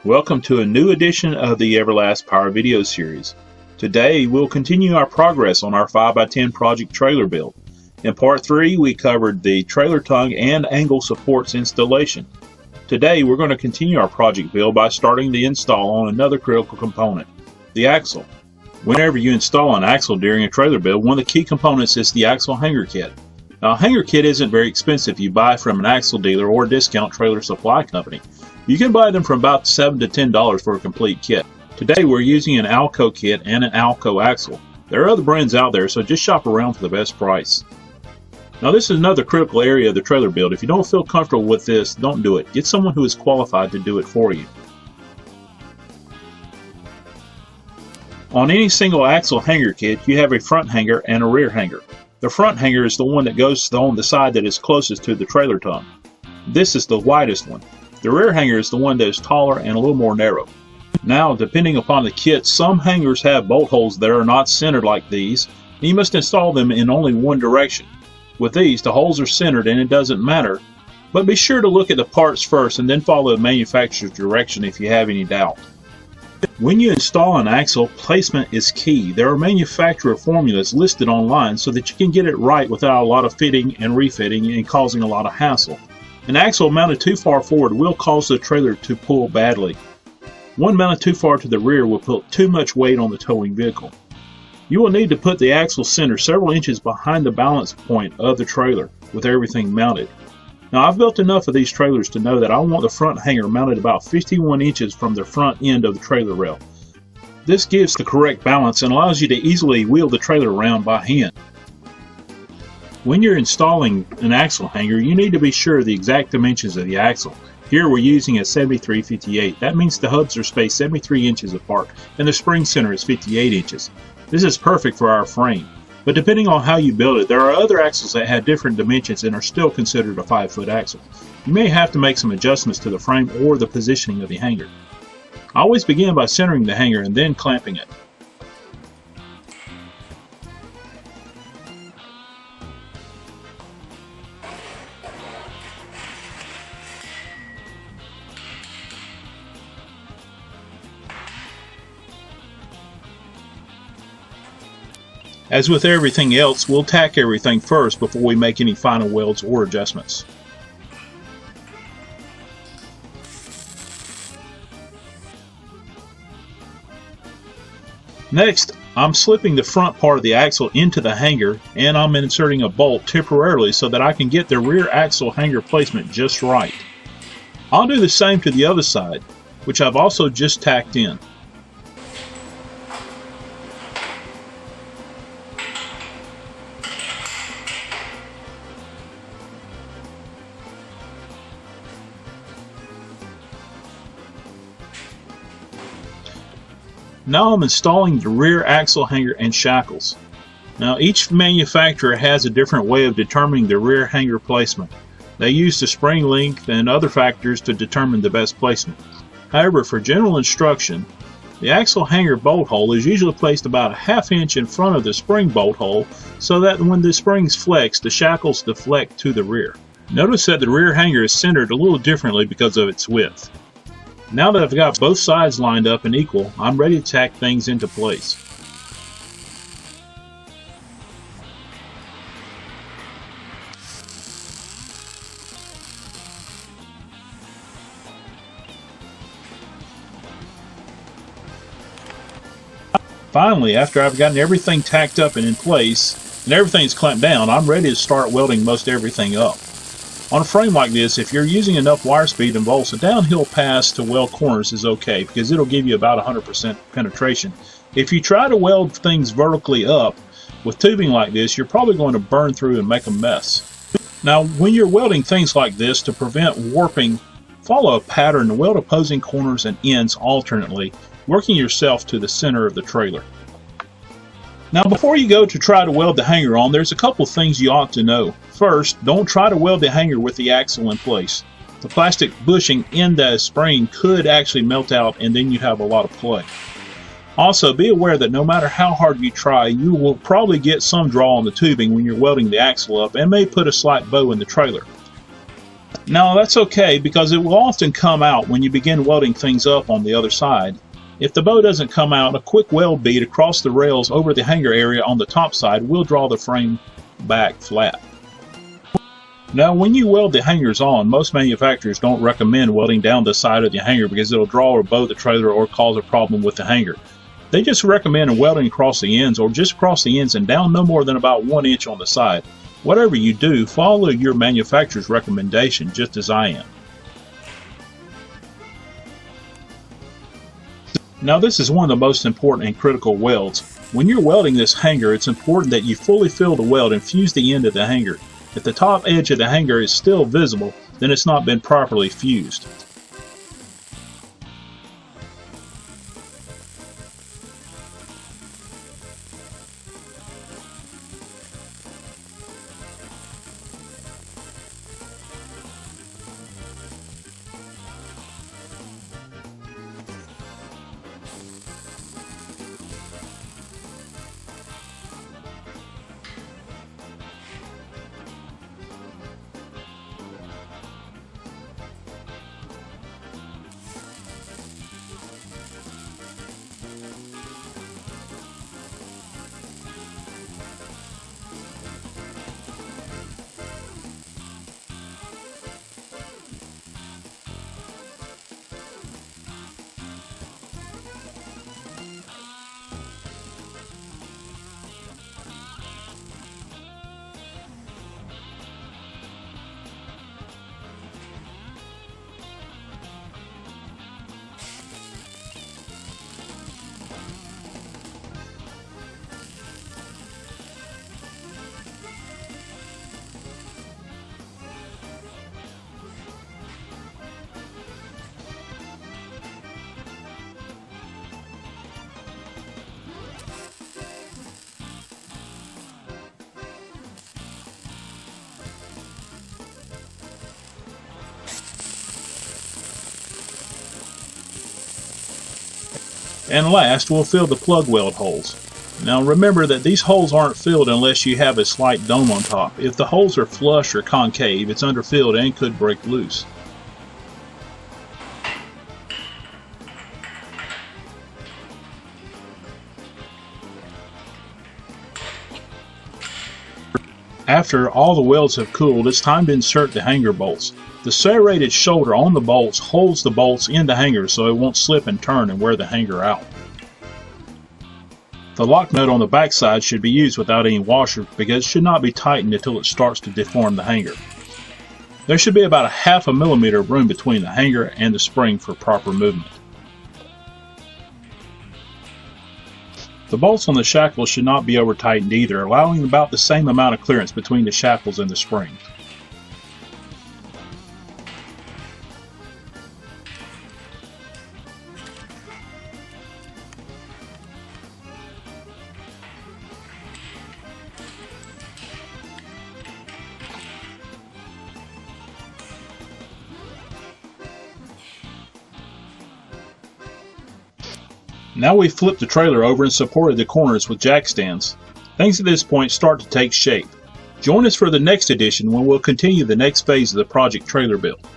Welcome to a new edition of the Everlast Power Video Series. Today we'll continue our progress on our 5x10 project trailer build. In part 3 we covered the trailer tongue and angle supports installation. Today we're going to continue our project build by starting the install on another critical component, the axle. Whenever you install an axle during a trailer build, one of the key components is the axle hanger kit. Now, a hanger kit isn't very expensive. You buy from an axle dealer or a discount trailer supply company. You can buy them for about $7 to $10 for a complete kit. Today we're using an Alco kit and an Alco axle. There are other brands out there, so just shop around for the best price. Now this is another critical area of the trailer build. If you don't feel comfortable with this, don't do it. Get someone who is qualified to do it for you. On any single axle hanger kit, you have a front hanger and a rear hanger. The front hanger is the one that goes on the side that is closest to the trailer tongue. This is the widest one. The rear hanger is the one that is taller and a little more narrow. Now, depending upon the kit, some hangers have bolt holes that are not centered like these, and you must install them in only one direction. With these, the holes are centered and it doesn't matter, but be sure to look at the parts first and then follow the manufacturer's direction if you have any doubt. When you install an axle, placement is key. There are manufacturer formulas listed online so that you can get it right without a lot of fitting and refitting and causing a lot of hassle. An axle mounted too far forward will cause the trailer to pull badly. One mounted too far to the rear will put too much weight on the towing vehicle. You will need to put the axle center several inches behind the balance point of the trailer with everything mounted. Now, I've built enough of these trailers to know that I want the front hanger mounted about 51 inches from the front end of the trailer rail. This gives the correct balance and allows you to easily wheel the trailer around by hand. When you're installing an axle hanger, you need to be sure of the exact dimensions of the axle. Here we're using a 73/58. That means the hubs are spaced 73 inches apart and the spring center is 58 inches. This is perfect for our frame. But depending on how you build it, there are other axles that have different dimensions and are still considered a 5-foot axle. You may have to make some adjustments to the frame or the positioning of the hanger. I always begin by centering the hanger and then clamping it. As with everything else, we'll tack everything first before we make any final welds or adjustments. Next, I'm slipping the front part of the axle into the hanger and I'm inserting a bolt temporarily so that I can get the rear axle hanger placement just right. I'll do the same to the other side, which I've also just tacked in. Now I'm installing the rear axle hanger and shackles. Now each manufacturer has a different way of determining the rear hanger placement. They use the spring length and other factors to determine the best placement. However, for general instruction, the axle hanger bolt hole is usually placed about a ½ inch in front of the spring bolt hole so that when the springs flex, the shackles deflect to the rear. Notice that the rear hanger is centered a little differently because of its width. Now that I've got both sides lined up and equal, I'm ready to tack things into place. Finally, after I've gotten everything tacked up and in place, and everything's clamped down, I'm ready to start welding most everything up. On a frame like this, if you're using enough wire speed and volts, a downhill pass to weld corners is okay because it'll give you about 100% penetration. If you try to weld things vertically up with tubing like this, you're probably going to burn through and make a mess. Now, when you're welding things like this, to prevent warping, follow a pattern to weld opposing corners and ends alternately, working yourself to the center of the trailer. Now, before you go to try to weld the hanger on, there's a couple things you ought to know. First, don't try to weld the hanger with the axle in place. The plastic bushing in the spring could actually melt out and then you have a lot of play. Also, be aware that no matter how hard you try, you will probably get some draw on the tubing when you're welding the axle up and may put a slight bow in the trailer. Now that's okay because it will often come out when you begin welding things up on the other side. If the bow doesn't come out, a quick weld bead across the rails over the hanger area on the top side will draw the frame back flat. Now when you weld the hangers on, most manufacturers don't recommend welding down the side of the hanger because it'll draw or bow the trailer or cause a problem with the hanger. They just recommend welding across the ends or just across the ends and down no more than about 1 inch on the side. Whatever you do, follow your manufacturer's recommendation just as I am. Now this is one of the most important and critical welds. When you're welding this hanger, it's important that you fully fill the weld and fuse the end of the hanger. If the top edge of the hanger is still visible, then it's not been properly fused. And last, we'll fill the plug weld holes. Now remember that these holes aren't filled unless you have a slight dome on top. If the holes are flush or concave, it's underfilled and could break loose. After all the welds have cooled, it's time to insert the hanger bolts. The serrated shoulder on the bolts holds the bolts in the hanger so it won't slip and turn and wear the hanger out. The lock nut on the back side should be used without any washer because it should not be tightened until it starts to deform the hanger. There should be about a ½ millimeter of room between the hanger and the spring for proper movement. The bolts on the shackles should not be over tightened either, allowing about the same amount of clearance between the shackles and the spring. Now we've flipped the trailer over and supported the corners with jack stands. Things at this point start to take shape. Join us for the next edition when we'll continue the next phase of the project trailer build.